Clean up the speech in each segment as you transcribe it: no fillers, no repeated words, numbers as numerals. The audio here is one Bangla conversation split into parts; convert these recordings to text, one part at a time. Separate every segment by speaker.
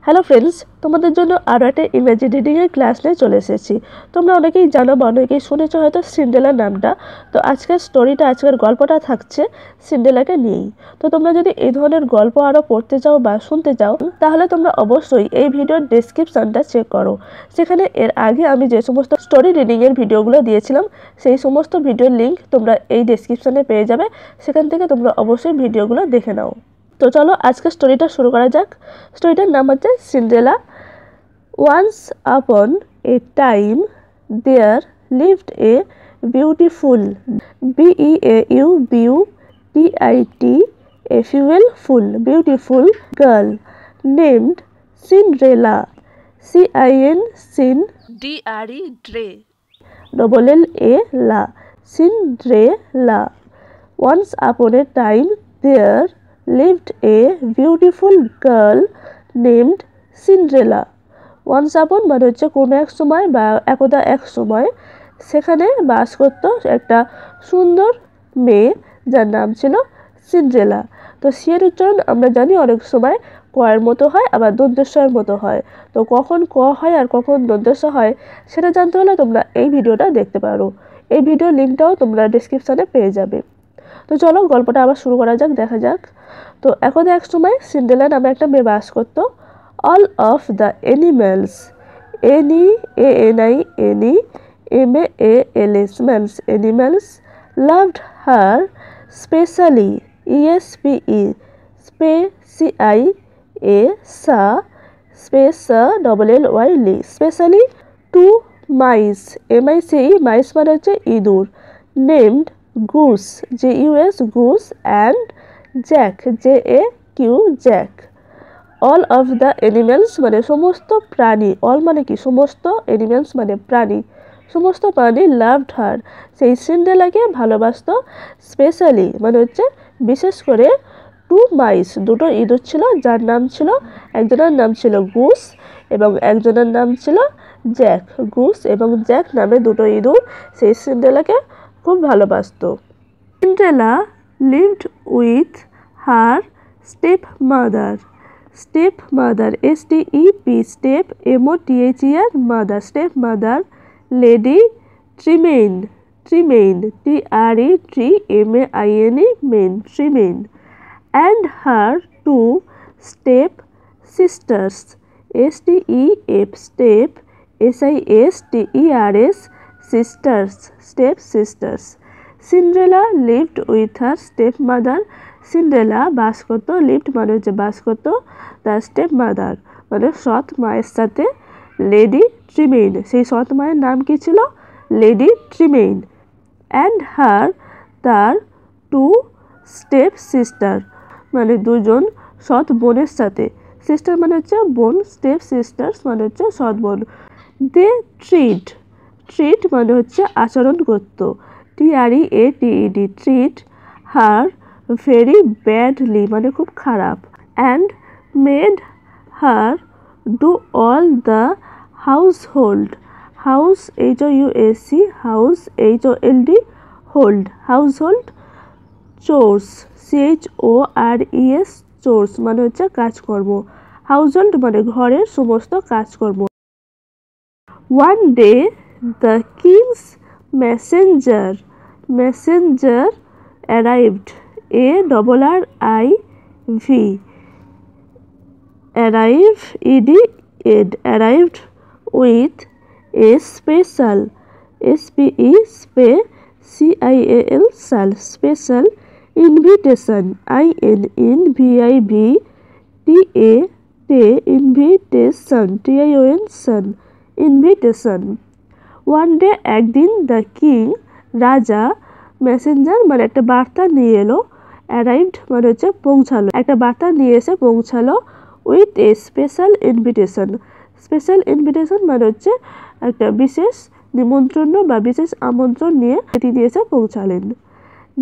Speaker 1: হ্যালো ফ্রেন্ডস, তোমাদের জন্য আরও একটা ইংরেজি রিডিংয়ের ক্লাস নিয়ে চলে এসেছি। তোমরা অনেকেই জানো বা অনেকেই শুনেছো হয়তো সিন্ড্রেলার নামটা। তো আজকের গল্পটা থাকছে সিন্ড্রেলাকে নিয়েই। তো তোমরা যদি এই ধরনের গল্প আরও পড়তে চাও বা শুনতে চাও, তাহলে তোমরা অবশ্যই এই ভিডিওর ডেসক্রিপশনটা চেক করো। সেখানে এর আগে আমি যে সমস্ত স্টোরি রিডিংয়ের ভিডিওগুলো দিয়েছিলাম, সেই সমস্ত ভিডিওর লিঙ্ক তোমরা এই ডেসক্রিপশনে পেয়ে যাবে। সেখান থেকে তোমরা অবশ্যই ভিডিওগুলো দেখে নাও। তো চলো আজকের স্টোরিটা শুরু করা যাক। স্টোরিটার নাম হচ্ছে Cinderella. Once upon a time there lived a beautiful beautiful girl named Cinderella. Cinderella. Cinderella. Once upon a time there lived a beautiful girl named Cinderella. Once upon মানে হচ্ছে কোনো এক সময় বা একদা এক সময় সেখানে বাস করত একটা সুন্দর মেয়ে যার নাম ছিল সিন্ড্রেলা। তো সিয়ের উচ্চারণ আমরা জানি অনেক সময় কয়ের মতো হয়, আবার দন্তেশ্বরের মতো হয়। তো কখন ক হয় আর কখন দন্তেশ্ব হয় সেটা জানতে হলে তোমরা এই ভিডিওটা দেখতে পারো। এই ভিডিওর লিঙ্কটাও তোমরা ডেসক্রিপশনে পেয়ে যাবে। তো চলো গল্পটা আবার শুরু করা যাক, দেখা যাক। তো একদা এক সময় সিন্ড্রেলা নামে একটা মেয়ে বাস করত। All of the animals, animals, animals loved her specially, specially, specially two mice, mice মানে হচ্ছে ইঁদুর, named goose, goose and jack, jack. All of the animals মানে সমস্ত প্রাণী, all মানে কি সমস্ত, animals মানে প্রাণী, সমস্ত প্রাণী loved her সেই সিন্ড্রেলাকে ভালোবাসত। স্পেশালি মানে হচ্ছে বিশেষ করে টু মাইস দুটো ইঁদুর ছিল, যার নাম ছিল, একজনের নাম ছিল গুস এবং একজনের নাম ছিল জ্যাক। গুস এবং জ্যাক নামে দুটো ইঁদুর সেই সিন্ড্রেলাকে খুব ভালোবাসত। Cinderella lived with her stepmother, stepmother, Lady Tremaine, Tremaine, and her two step sisters, step sisters. Cinderella lived with her stepmother. Cinderella বাস করত, লিভড মানে হচ্ছে বাস করত, তার স্টেপ মাদার মানে সৎ মায়ের সাথে, লেডি ট্রিমেইন সেই সৎ মায়ের নাম কি ছিল? লেডি ট্রিমেইন। অ্যান্ড হার তার টু স্টেপ সিস্টার মানে দুজন সৎ বোনের সাথে, সিস্টার মানে হচ্ছে বোন, স্টেপ সিস্টার্স মানে হচ্ছে সৎ বোন। দে ট্রিট মানে হচ্ছে আচরণ করত, ট্রিট হার ভেরি ব্যাডলি মানে খুব খারাপ। And made her do all the household, household chores, chores মানে হচ্ছে কাজকর্ম, হাউসহোল্ড মানে ঘরের সমস্ত কাজকর্ম। One day the king's messenger arrived, arrived with a special, special invitation, invitation. One day একদিন দ্য কিং রাজা, মেসেঞ্জার মানে একটা বার্তা নিয়ে এলো, অ্যারাইভড মানে হচ্ছে পৌঁছালো, একটা বার্তা নিয়ে এসে পৌঁছালো, উইথ এ স্পেশাল ইনভিটেশন মানে হচ্ছে একটা বিশেষ নিমন্ত্রণ বা বিশেষ আমন্ত্রণ নিয়ে তিনি এসে পৌঁছালেন।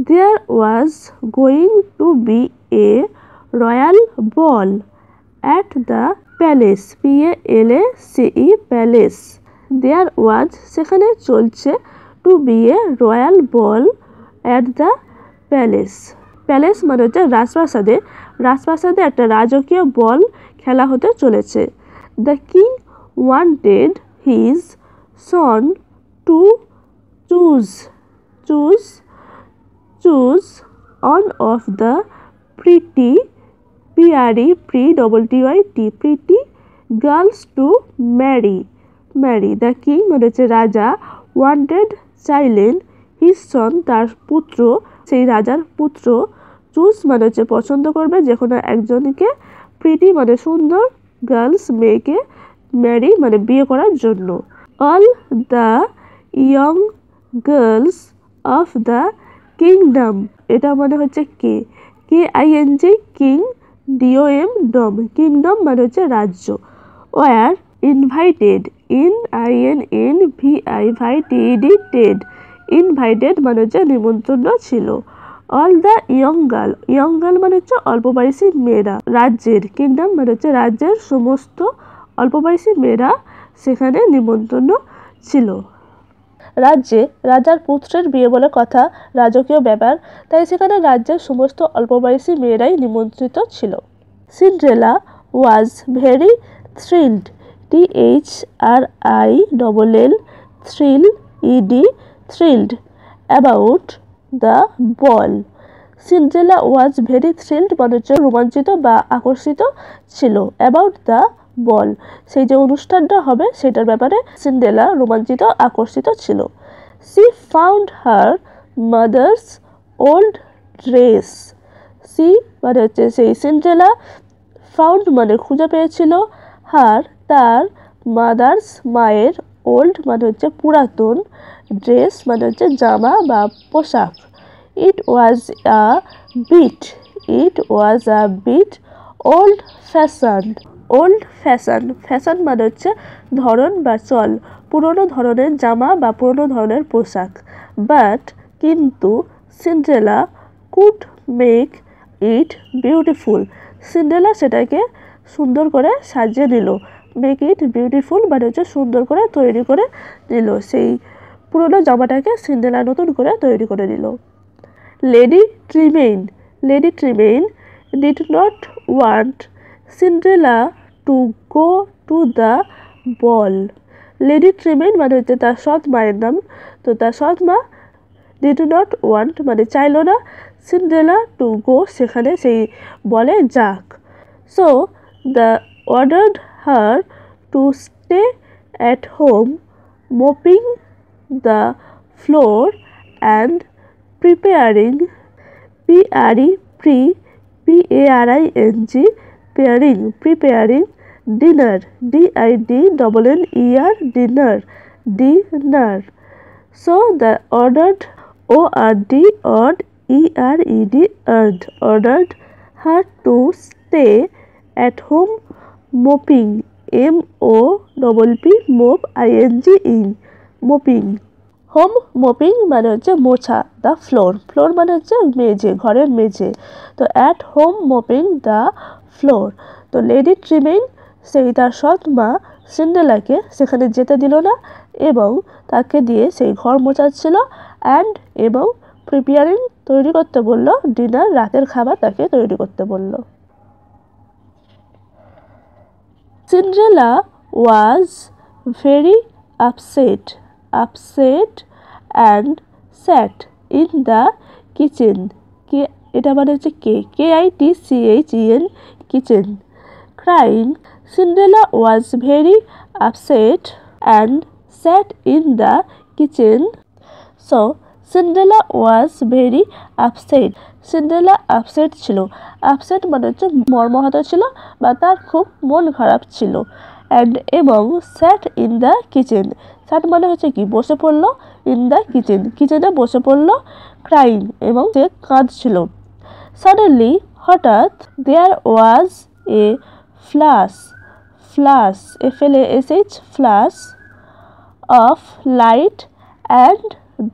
Speaker 1: There was going to be a royal ball at the palace, palace. There was সেখানে চলছে, to be a royal ball at the palace, palace মানে হচ্ছে রাজপ্রাসাদে, রাজপ্রাসাদে একটা রাজকীয় বল খেলা হতে চলেছে। The king wanted his son to choose one of the pretty girls to marry. The king মানে হচ্ছে রাজা, wanted চাইলেন, his son তার পুত্র, সেই রাজার পুত্র, চুজ মানে হচ্ছে পছন্দ করবে যে কোনো একজনকে, প্রিটি মানে সুন্দর, গার্লস মেয়েকে, ম্যারি মানে বিয়ে করার জন্য। All the young girls of the kingdom, এটা মানে হচ্ছে KING, কিং, DOM, ডম, কিংডম মানে হচ্ছে রাজ্য, ওয়ার ইনভাইটেড, ইনভাইটেড মানে হচ্ছে নিমন্ত্রণ ছিল। অল দ্য ইয়ং গার্ল মানে হচ্ছে অল্প বয়সী মেয়েরা, রাজ্যের, কিংডম মানে হচ্ছে রাজ্যের সমস্ত অল্প বয়সী মেয়েরা সেখানে নিমন্ত্রণ ছিল। রাজ্যে রাজার পুত্রের বিয়ে বলে কথা, রাজকীয় ব্যাপার, তাই সেখানে রাজ্যের সমস্ত অল্প বয়সী মেয়েরাই নিমন্ত্রিত ছিল। Cinderella was very thrilled, thrilled about the ball. Cinderella was very thrilled মানে হচ্ছে রোমাঞ্চিত বা আকর্ষিত ছিল, অ্যাবাউট দ্য বল সেই যে অনুষ্ঠানটা হবে সেটার ব্যাপারে সিন্ড্রেলা রোমাঞ্চিত আকর্ষিত ছিল। She found her mother's old dress, she মানে হচ্ছে সেই সিন্ড্রেলা, ফাউন্ড মানে খুঁজে পেয়েছিল, হার তার, মাদার্স মায়ের, ওল্ড মানে হচ্ছে পুরাতন, ড্রেস মানে হচ্ছে জামা বা পোশাক। It was a bit old fashioned, fashion মানে হচ্ছে ধরন বা চল, পুরনো ধরনের জামা বা পুরনো ধরনের পোশাক। বাট কিন্তু Cinderella could make it beautiful, Cinderella সেটাকে সুন্দর করে সাজিয়ে নিল, মেক ইট বিউটিফুল মানে হচ্ছে সুন্দর করে তৈরি করে নিল, সেই পুরনো জামাটাকে সিন্ড্রেলা নতুন করে তৈরি করে নিল। Lady Tremaine did not want Cinderella to go to the ball. Lady Tremaine মানে হচ্ছে তার সৎ মায়ের নাম, তো তার সৎ মা did not want মানে চাইল না Cinderella to go সেখানে সেই বলে যাক। So the ordered her to stay at home mopping the floor and preparing dinner, dinner. So the ordered her to stay at home mopping, mopping. Home mopping মানে হচ্ছে মোছা, দ্য ফ্লোর মানে হচ্ছে মেঝে, ঘরের মেঝে, তো at home mopping the floor. তো লেডি ট্রিমেইন সেই তার সৎ মা সিন্ড্রেলাকে সেখানে যেতে দিল না এবং তাকে দিয়ে সেই ঘর মোছাচ্ছিল, এবং প্রিপেয়ারিং তৈরি করতে বলল, ডিনার রাতের খাবার তাকে তৈরি করতে বলল। Cinderella was very upset and sat in the kitchen, এটা মানে হচ্ছে KITCHEN, kitchen, crying. Cinderella was very upset and sat in the kitchen. So Cinderella was very upset. Cinderella upset ছিল, upset মানে হচ্ছে মর্মাহত ছিল বা তার খুব মন খারাপ ছিল, এবং sat in the kitchen, sat মানে হচ্ছে কি বসে পড়লো, in the kitchen কিচেনে বসে পড়লো, crying এবং সে কাঁদছিল। Suddenly হঠাৎ there was a flash flash of light and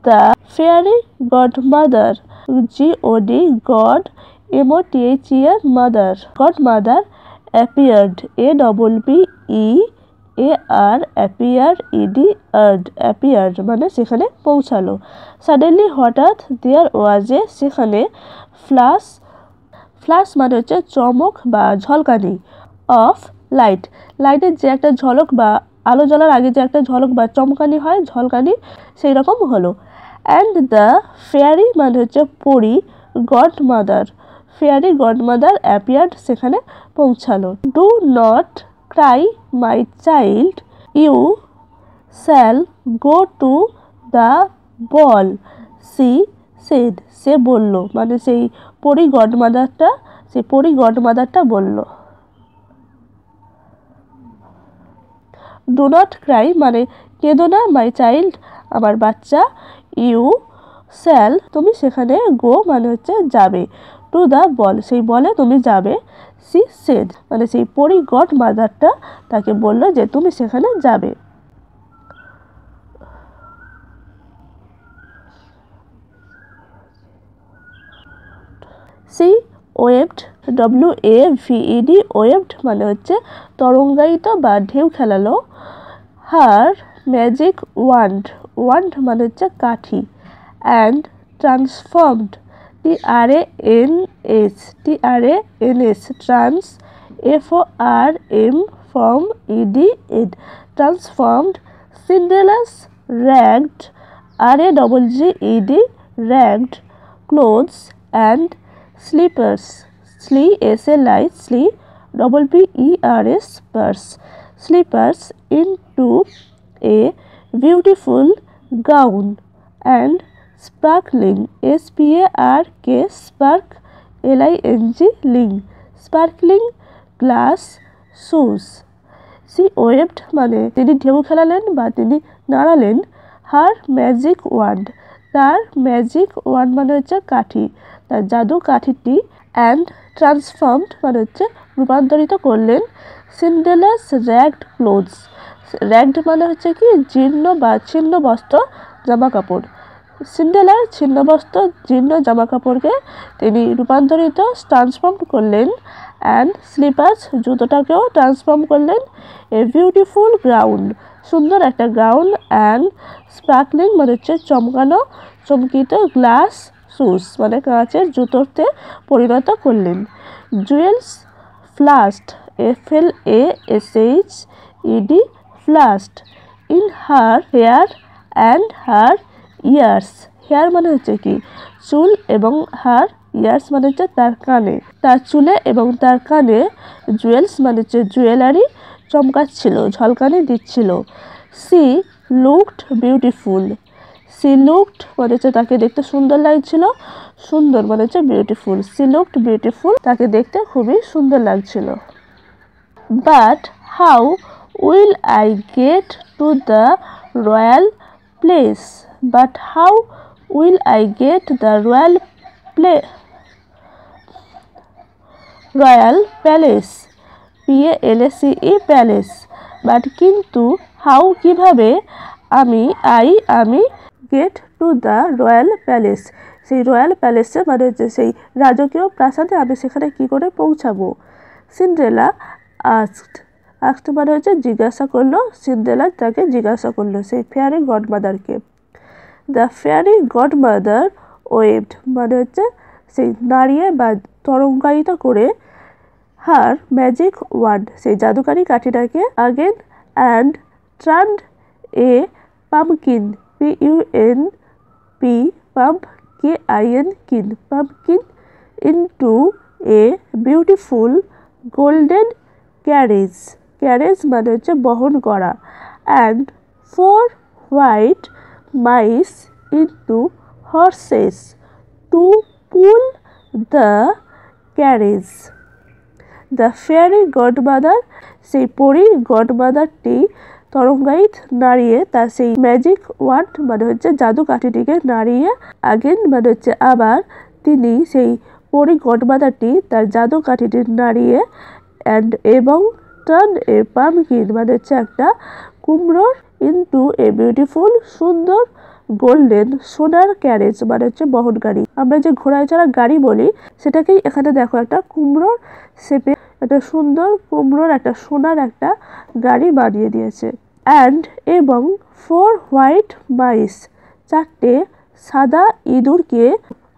Speaker 1: the fairy godmother, godmother appeared, appeared মানে সেখানে পৌঁছালো। সাডেনলি হঠাৎ, দেয়ার ওয়াজে সেখানে, ফ্লাশ মানে হচ্ছে চমক বা ঝলকানি, অফ লাইট, লাইটের যে একটা ঝলক বা আলো জ্বলার আগে যে একটা ঝলক বা চমকানি হয়, ঝলকানি, সেই রকম হলো। অ্যান্ড দ্য ফেয়ারি মানে হচ্ছে পরি, গডমাদার, ফেয়ারি গডমাদার অ্যাপিয়ার্ড, সেখানে পৌঁছালো। Do not cry my child, you shall go to the ball, she said, সে বলল, মানে সেই পরি গডমাদারটা বলল। ডু নট ক্রাই মানে কেঁদো না, মাই চাইল্ড আমার বাচ্চা, ইউ শ্যাল তুমি সেখানে, গো মানে হচ্ছে যাবে, টু দ্য বল সেই বলে তুমি যাবে, সি সেড মানে সেই পরি গডমাদারটা তাকে বলল যে তুমি সেখানে যাবে। সি ওয়েভড, WAVED, ওয়েভড মানে হচ্ছে তরঙ্গায়িত বা ঢেউ খেলালো। হার ম্যাজিক ওয়ান্ড, ওয়ান্ড মানে হচ্ছে কাঠি। And transformed, TRANS, trans, FORM ED, transformed. Cinderella's ragged, RAGGED, ragged clothes and slippers, slippers into a beautiful gown and sparkling, sparkling glass shoes. She waved মানে তিনি ঢেউ খেলালেন বা তিনি নাড়ালেন। হার ম্যাজিক ওয়ান্ড, তার ম্যাজিক ওয়ান্ড মানে হচ্ছে কাঠি, তার জাদু কাঠিটি। অ্যান্ড ট্রান্সফর্মড মানে হচ্ছে রূপান্তরিত করলেন। সিন্ড্রেলাস র্যাগড ক্লোথস, র্যাগড মানে হচ্ছে কি জীর্ণ বা ছিন্ন বস্ত্র, জামা কাপড়। সিন্ড্রেলার ছিন্ন বস্ত্র, জীর্ণ জামা কাপড়কে তিনি রূপান্তরিত, ট্রান্সফর্ম করলেন। অ্যান্ড স্লিপার্স জুতোটাকেও ট্রান্সফর্ম করলেন। এ বিউটিফুল গ্রাউন্ড, সুন্দর একটা গ্রাউন্ড। অ্যান্ড স্পার্কলিং মানে হচ্ছে চমকানো, চমকিত। গ্লাস শুজ মানে কাঁচের জুতোতে পরিণত করলেন। Jewels flashed, FLASHED, flashed in her hair and her ears, hair মানে হচ্ছে কি চুল, এবং হার ইয়ার্স মানে হচ্ছে তার কানে, তার চুলে এবং তার কানে। জুয়েলস মানে হচ্ছে জুয়েলারি, চমকাচ্ছিল, ঝলকানি দিচ্ছিল। She looked beautiful, she looked মানে হচ্ছে তাকে দেখতে সুন্দর লাগছিল, সুন্দর মানে হচ্ছে বিউটিফুল। সি লুকড বিউটিফুল, তাকে দেখতে খুবই সুন্দর লাগছিল। But how will I get to the royal place, but how will I get the royal palace, PALACE, palace. But কিন্তু, হাউ কিভাবে, আমি get to the royal palace, সেই রয়্যাল প্যালেসে মানে হচ্ছে সেই রাজকীয় প্রাসাদে আমি সেখানে কি করে পৌঁছাবো। সিন্ড্রেলা আস্কড মানে হচ্ছে জিজ্ঞাসা করলো, সিন্ড্রেলা তাকে জিজ্ঞাসা করলো সেই ফেয়ারি গডমাদারকে। দ্য ফেয়ারি গডমাদার ওয়েভড মানে হচ্ছে সেই নাড়িয়ে বা তরঙ্গায়িত করে। হার ম্যাজিক ওয়ান্ড সেই জাদুকারি কাঠিটাকে। Again and turned a pumpkin, pumpkin into a beautiful golden carriage মানে হচ্ছে বহন করা। And 4 white mice into horses to pull the carriage. The fairy godmother সেই পরি গডমাদারটি তরঙ্গায়িত নাড়িয়ে তার সেই ম্যাজিক ওয়ান্ড মানে হচ্ছে জাদু কাঠিটিকে নাড়িয়ে, আগেন মানে হচ্ছে আবার, তিনি সেই পরি গডমাদারটি তার জাদু কাঠিটি নাড়িয়ে, অ্যান্ড এবং টার্ন এ পাম্পকিন মানে হচ্ছে একটা কুমড়োর, ইনটু এ বিউটিফুল সুন্দর, গোল্ডেন সোনার ক্যারেজ মানে হচ্ছে বহনকারী। আমরা যে ঘোড়ায় চড়া গাড়ি বলি সেটাকেই এখানে দেখো একটা কুমড়োর শেপে একটা সুন্দর কুমড়োর একটা সোনার একটা গাড়ি বানিয়ে দিয়েছে। অ্যান্ড এবং 4 white mice 4টে সাদা ইঁদুরকে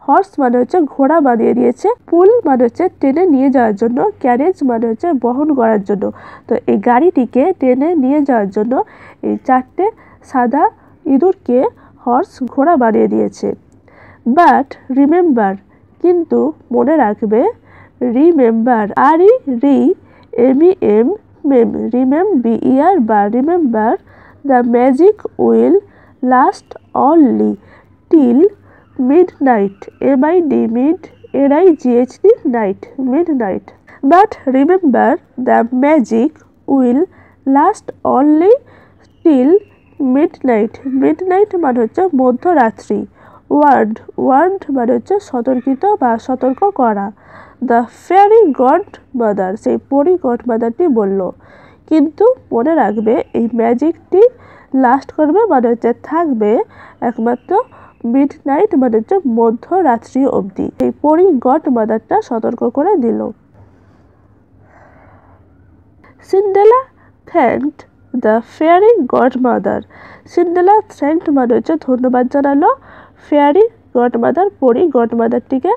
Speaker 1: হর্স মানে হচ্ছে ঘোড়া বানিয়ে দিয়েছে, পুল মানে হচ্ছে টেনে নিয়ে যাওয়ার জন্য, ক্যারেজ মানে হচ্ছে বহন করার জন্য। তো এই গাড়িটিকে টেনে নিয়ে যাওয়ার জন্য এই 4টে সাদা ইঁদুরকে হর্স ঘোড়া বানিয়ে দিয়েছে। বাট রিমেম্বার কিন্তু মনে রাখবে, রিমেম্বার REMEM মেম রিমেম্বার বা remember the magic will last only till midnight MIDNIGHT night midnight. But remember the magic will last only till midnight. midnight মানে হচ্ছে মধ্যরাত্রি। ওয়ার্ড মানে হচ্ছে সতর্কিত বা সতর্ক করা। দ্য ফেয়ারি গড মাদার সেই পরি গড মাদারটি বলল, কিন্তু মনে রাখবে এই ম্যাজিকটি লাস্ট করবে মানে হচ্ছে থাকবে একমাত্র মিডনাইট মানে হচ্ছে মধ্যরাত্রি অবধি। এই পরি গড মাদারটা সতর্ক করে দিল। Cinderella thanked the fairy godmother. Cinderella thanked মানে হচ্ছে ধন্যবাদ জানালো ফেয়ারি গড মাদার পরি গড মাদারটিকে।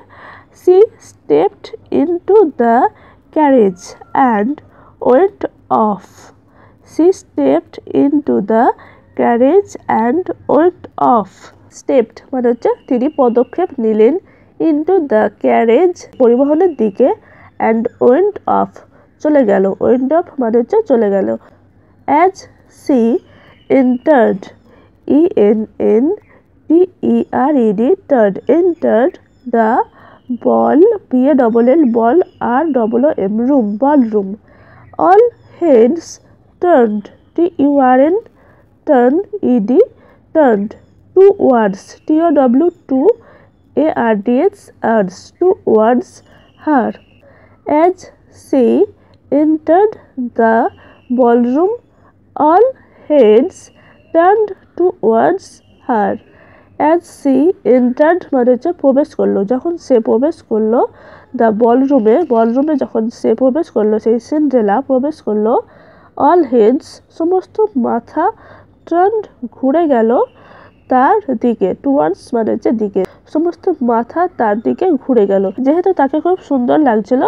Speaker 1: She stepped into the carriage and went off. She stepped into the carriage and went off. Stepped মানে হচ্ছে তিনি পদক্ষেপ নিলেন, ইনটু দ্য ক্যারেজ পরিবহনের দিকে, অ্যান্ড ওয়েন্ট অফ চলে গেল। ওয়েন্ট অফ মানে হচ্ছে চলে গেল। অ্যাজ সি এন্টার্ড ENNTERED টার্ড entered the ball BALL ball ROOM room ballroom. All heads turned TURN turn ED turned towards TOWARDS towards her. As she entered the ballroom, all heads turned towards her. As she entered মানে হচ্ছে প্রবেশ করলো, যখন সে প্রবেশ করলো দ্য বলরুমে যখন সে প্রবেশ করলো, সেই সিন্ড্রেলা প্রবেশ করলো, অল হেডস সমস্ত মাথা, টার্নড ঘুরে গেল তার দিকে, টুয়ার্ডস মানে হচ্ছে দিকে, সমস্ত মাথা তার দিকে ঘুরে গেল। যেহেতু তাকে খুব সুন্দর লাগছিল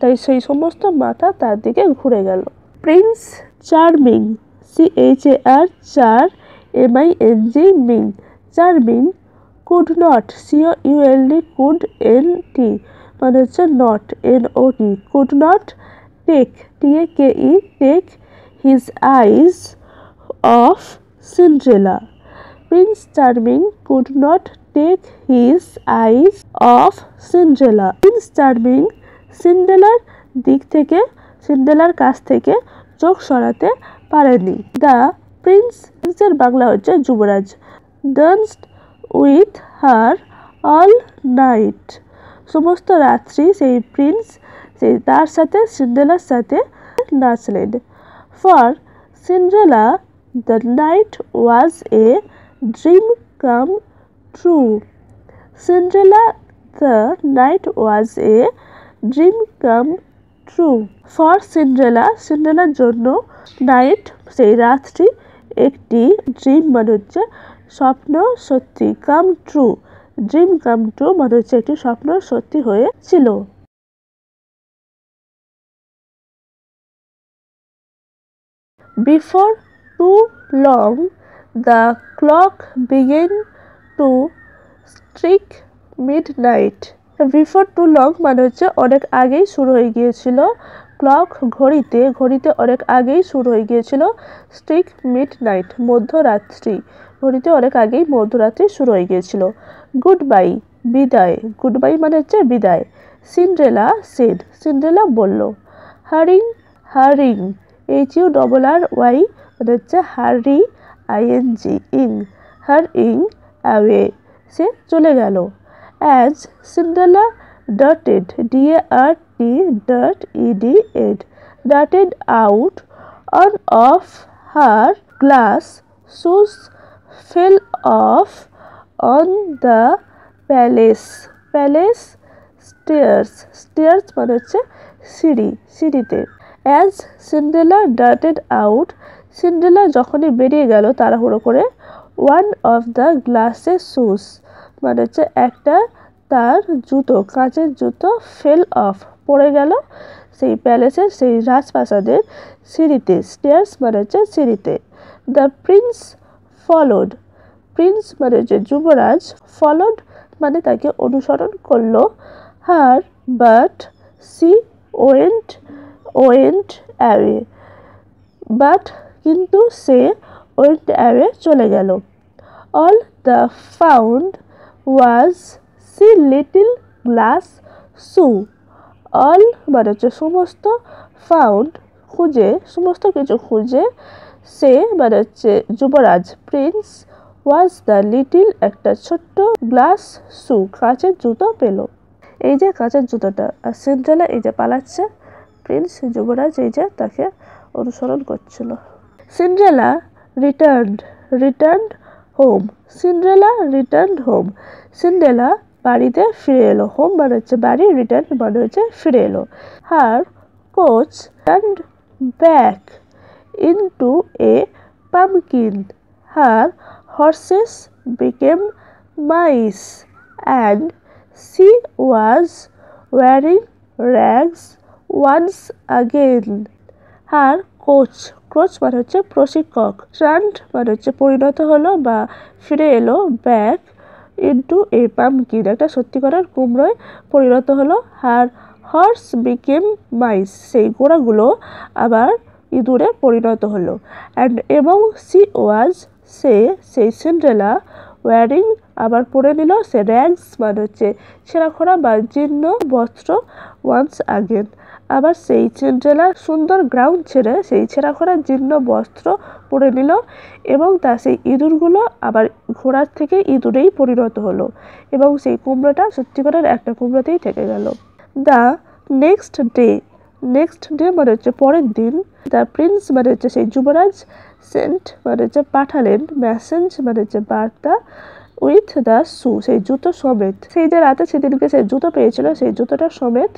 Speaker 1: তাই সেই সমস্ত মাথা তার দিকে ঘুরে গেল। প্রিন্স চার্মিং CHAR চার MING মিং charming could not COULD could NT মানে হচ্ছে not NOT could not take TAKE take his eyes off Cinderella. Prince Charming could not take his eyes off Cinderella. Prince Charming সিন্ড্রেলার দিক থেকে, সিন্ড্রেলার কাছ থেকে চোখ সরাতে পারেনি। দ্য প্রিন্সের বাংলা হচ্ছে যুবরাজ। Danced with her all night সমস্ত রাত্রি সেই প্রিন্স সেই তার সাথে সিন্ড্রেলার সাথে নাচলেন। For Cinderella the night was a dream come true. Cinderella the night was a dream come true. For Cinderella সিন্ড্রেলার জন্য নাইট সেই রাত্রি একটি ড্রিম মানে হচ্ছে স্বপ্ন সত্যি, come true dream come true মানে হচ্ছে একটি স্বপ্ন সত্যি হয়েছিল। Before too long the clock began to strike midnight. Before too long মানে হচ্ছে অনেক আগেই শুরু হয়ে গিয়েছিল, ক্লক ঘড়িতে অনেক আগেই শুরু হয়ে গিয়েছিল, স্ট্রিক মিডনাইট মধ্যরাত্রি ঘড়িতে অনেক আগেই মধ্যরাত্রি শুরু হয়ে গিয়েছিল। গুড বাই বিদায়, গুড বাই মানে হচ্ছে বিদায়। সিন্ড্রেলা সেড সিন্ড্রেলা বলল। হারিং HURRY মানে হচ্ছে হারি ING হারিং অ্যাওয়ে সে চলে গেল। As Cinderella darted darted out on of her glass shoes fell off on the palace stairs মানে হচ্ছে সিঁড়িতে। As Cinderella darted out Cinderella যখনই বেরিয়ে গেল তাড়াহুড়ো করে, ওয়ান অফ দ্য গ্লাসের শুজ মানে হচ্ছে একটা তার জুতো, কাঁচের জুতো ফেল অফ, পড়ে গেল সেই প্যালেসের, সেই রাজপ্রাসাদের সিঁড়িতে। স্টেয়ার্স মানে হচ্ছে সিঁড়িতে। দ্য প্রিন্স ফলোড, প্রিন্স মানে হচ্ছে যুবরাজ, ফলোড মানে তাকে অনুসরণ করলো, her but she went away, but কিন্তু সে ওয়েন্ট অ্যাওয়ে চলে গেল। All the found was she little glass shoe, all মানে হচ্ছে সমস্ত, ফাউন্ড খুঁজে, সমস্ত কিছু খুঁজে, সে মানে হচ্ছে যুবরাজ, প্রিন্স, ওয়াজ দ্য লিটল একটা ছোট্ট, গ্লাস শু কাঁচের জুতো পেল। এই যে কাঁচের জুতোটা, আর সিন্ড্রেলা এই যে পালাচ্ছে, প্রিন্স যুবরাজ এই যে তাকে অনুসরণ করছিল। Cinderella returned home, Cinderella returned home, Cinderella বাড়িতে ফিরে এলো। হোম মানে হচ্ছে বাড়ি, রিটার্ন মানে হচ্ছে ফিরে এলো। Her coach turned back into a pumpkin, her horses became mice and she was wearing rags once again. Her coach মানে হচ্ছে প্রশিক্ষক, turned মানে হচ্ছে পরিণত হলো বা ফিরে এলো, ব্যাক ইনটু এ পামকিন একটা সত্যিকারের কুমড়োয় পরিণত হলো। হার হর্স বিকেম মাইস, সেই ঘোড়াগুলো আবার ইঁদুরে পরিণত হলো। অ্যান্ড এবং সি ওয়াজ সেই সিন্ড্রেলা ওয়ারিং আবার পরে নিল, সে র্যাগস মানে হচ্ছে ছেঁড়াখোড়া বা জীর্ণ বস্ত্র, ওয়ান্স আগেন আবার সেই সিন্ড্রেলা সুন্দর গ্রাউন্ড ছেড়ে সেই ছেঁড়াখোড়া জীর্ণ বস্ত্র পরে নিল, এবং তার সেই ইঁদুরগুলো আবার ঘোড়ার থেকে ইঁদুরেই পরিণত হলো, এবং সেই কুমড়োটা সত্যিকারের একটা কুমড়োতেই থেকে গেল। দ্য নেক্সট ডে মানে হচ্ছে পরের দিন, দ্য প্রিন্স মানে হচ্ছে সেই যুবরাজ, সেন্ট মানে হচ্ছে পাঠালেন, মেসেঞ্জ মানে হচ্ছে বার্তা, উইথ দ্য শু সেই জুতো সমেত, সেই যে রাতে সেদিনকে সেই জুতো পেয়েছিল সেই জুতোটা সমেত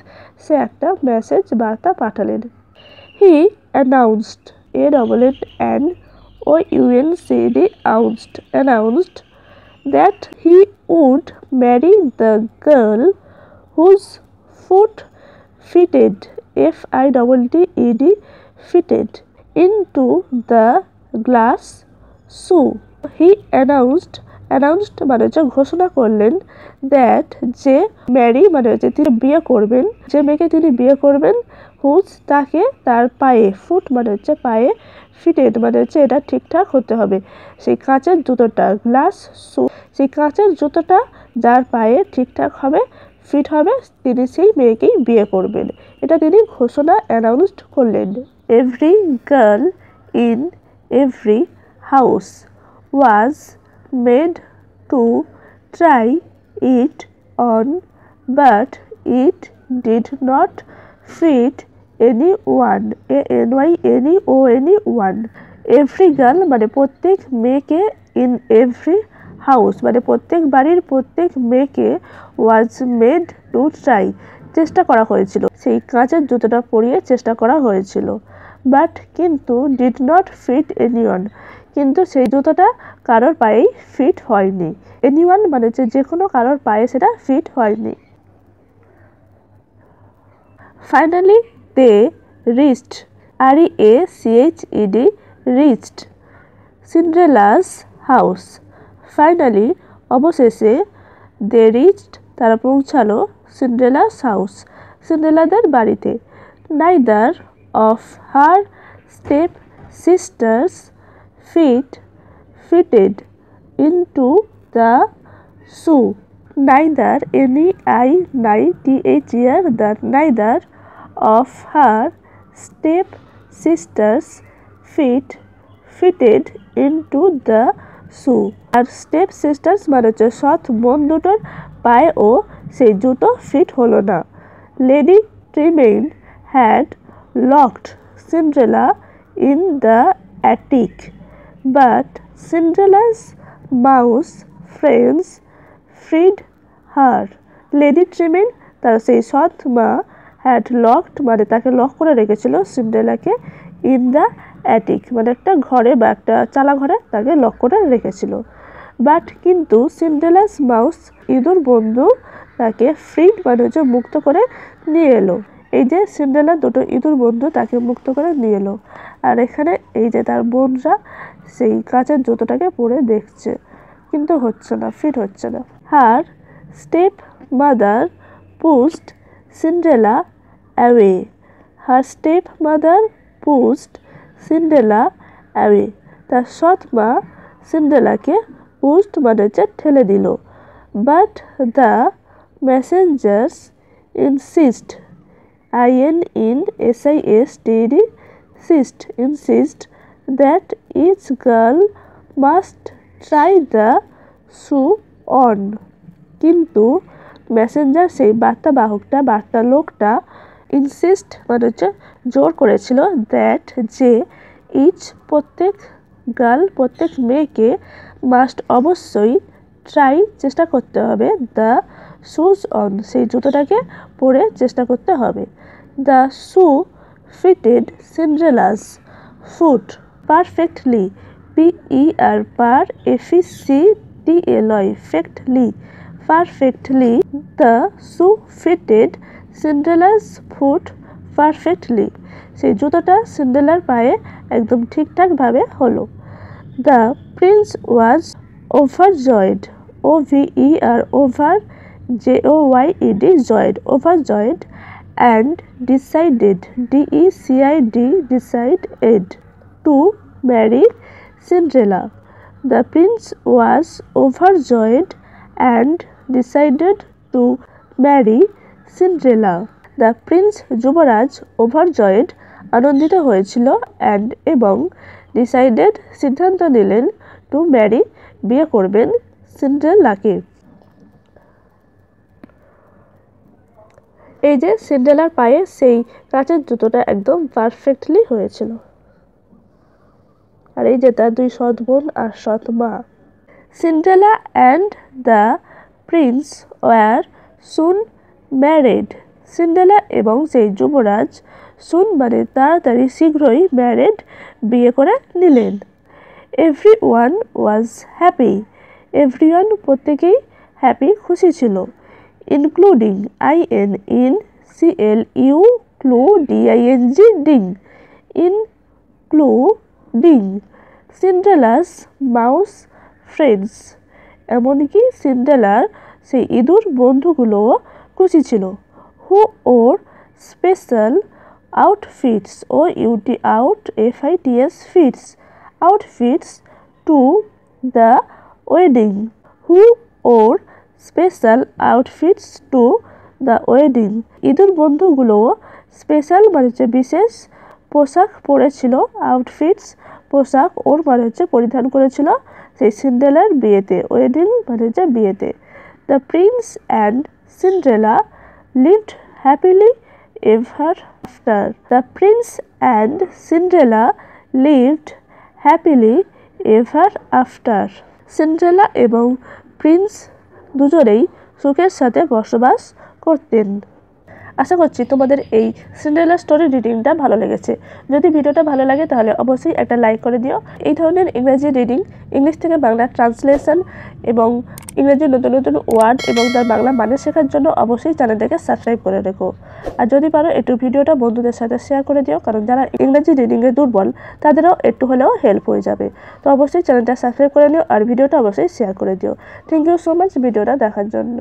Speaker 1: সে একটা মেসেজ বার্তা পাঠালেন। হি announced, announced that he would marry the girl whose foot fitted fitted into the glass shoe. He announced মানে হচ্ছে ঘোষণা করলেন, দ্যাট যে ম্যারি মানে হচ্ছে তিনি বিয়ে করবেন, যে মেয়েকে তিনি বিয়ে করবেন, হুজ তাকে, তার পায়ে, ফুট মানে হচ্ছে পায়ে, ফিটেড মানে হচ্ছে এটা ঠিকঠাক হতে হবে, সেই কাঁচের জুতোটা, গ্লাস শু সেই কাঁচের জুতোটা যার পায়ে ঠিকঠাক হবে, ফিট হবে, তিনি সেই মেয়েকেই বিয়ে করবেন, এটা তিনি ঘোষণা অ্যানাউন্সড করলেন। Every girl in every house was made to try it on, but it did not fit anyone. Every girl মানে প্রত্যেক মেয়েকে, in every house মানে প্রত্যেক বাড়ির প্রত্যেক মেয়েকে, was made to try চেষ্টা করা হয়েছিল, সেই কাঁচের জুতোটা পরিয়ে চেষ্টা করা হয়েছিল, বাট কিন্তু did not fit anyone কিন্তু সেই জুতোটা কারোর পায়েই ফিট হয়নি। এনিওয়ান মানে হচ্ছে যে কোনো কারোর পায়ে সেটা ফিট হয়নি। Finally they reached, reached Cinderella's house. Finally অবশেষে, দে রিচড তারা পৌঁছালো, সিন্ড্রেলাস হাউস সিন্ড্রেলাদের বাড়িতে। Neither of her stepsisters fitted into the shoe. Neither neither of her step sisters fitted into the shoe. আর স্টেপ সিস্টার্স মানে হচ্ছে সৎ বোন দুটোর পায়েও সেই জুতো ফিট হলো না। Lady Tremaine had locked Cinderella in the attic, but Cinderella's mouse friends freed her. Lady Tremaine তার সেই সৎ মা had locked মানে তাকে লক করে রেখেছিল সিন্ড্রেলাকে, ইন দ্য অ্যাটিক মানে একটা ঘরে বা একটা চালা ঘরে তাকে লক করে রেখেছিল। বাট কিন্তু সিন্ড্রেলাস মাউস ইঁদুর বন্ধু তাকে ফ্রিড মানে হচ্ছে মুক্ত করে নিয়ে এলো। এই যে সিন্ড্রেলা দুটো ইঁদুর বন্ধু তাকে মুক্ত করে নিয়ে এলো। আর এখানে এই যে তার বোনরা সেই কাচের জুতোটাকে পরে দেখছে, কিন্তু হচ্ছে না, ফিট হচ্ছে না। Her stepmother pushed Cinderella away. Her stepmother pushed Cinderella away. তার সৎ মা সিন্ড্রেলাকে পুশড মানে হচ্ছে ঠেলে দিল। But the messengers insist insist that each girl must try the shoe on. কিন্তু মেসেঞ্জার সেই বার্তা লোকটা ইনসিস্ট মানে হচ্ছে জোর করেছিল দ্যাট যে প্রত্যেক মেয়েকে মাস্ট অবশ্যই ট্রাই চেষ্টা করতে হবে দ্য শুজ অন, সেই জুতোটাকে পরে চেষ্টা করতে হবে। The shoe fitted Cinderella's foot perfectly, PER FECTLY ফেক্টলি, perfectly. The shoe fitted Cinderella's foot perfectly, সেই জুতোটা সিন্ড্রেলার পায়ে একদম ঠিকঠাকভাবে হলো। The prince was overjoyed, OVER OVERJOYED joyed, overjoyed, and decided decided to marry Cinderella. The prince was overjoyed and decided to marry Cinderella. The prince Yuvraj overjoyed আনন্দিত হয়েছিল and এবং decided সিদ্ধান্ত নিলেন to marry বিয়ে করবেন সিন্ড্রেলাকে। এই যে সিন্ড্রেলার পায়ে সেই কাচের জুতোটা একদম পারফেক্টলি হয়েছিল। আর এই যে তার দুই সৎ বোন আর সৎ মা। Cinderella and the prince were soon married. Cinderella এবং সেই যুবরাজ সুন মানে তাড়াতাড়ি শীঘ্রই ম্যারিড বিয়ে করে নিলেন। Everyone was happy. এভরিওয়ান প্রত্যেকেই হ্যাপি খুশি ছিল। Including INCLUDING including Cinderella's mouse friends, এমনকি সিন্ড্রেলার সেই ইঁদুর বন্ধুগুলোও খুশি ছিল। Who wore special outfits outfits to the wedding. Who wore special outfits to the wedding? ইঁদুর বন্ধুগুলোও স্পেশাল মানে হচ্ছে বিশেষ পোশাক পরেছিল। আউটফিটস পোশাক, ওর মানে হচ্ছে পরিধান করেছিল সেই সিন্ড্রেলার বিয়েতে। ওয়েডিং মানে হচ্ছে বিয়েতে। The Prince and Cinderella lived happily ever after. The Prince and Cinderella lived happily ever after. Cinderella এবং প্রিন্স দুজনেই সুখের সাথে বসবাস করতেন। আশা করছি তোমাদের এই সিন্ড্রেলা স্টোরি রিডিংটা ভালো লেগেছে। যদি ভিডিওটা ভালো লাগে তাহলে অবশ্যই একটা লাইক করে দিও। এই ধরনের ইংরেজি রিডিং, ইংলিশ থেকে বাংলা ট্রান্সলেশন এবং ইংরেজি নতুন নতুন ওয়ার্ড এবং তার বাংলা মানে শেখার জন্য অবশ্যই চ্যানেলটাকে সাবস্ক্রাইব করে রেখো। আর যদি পারো একটু ভিডিওটা বন্ধুদের সাথে শেয়ার করে দিও, কারণ যারা ইংরেজি রিডিংয়ে দুর্বল তাদেরও একটু হলেও হেল্প হয়ে যাবে। তো অবশ্যই চ্যানেলটা সাবস্ক্রাইব করে নিও আর ভিডিওটা অবশ্যই শেয়ার করে দিও। থ্যাংক ইউ সো মাচ ভিডিওটা দেখার জন্য।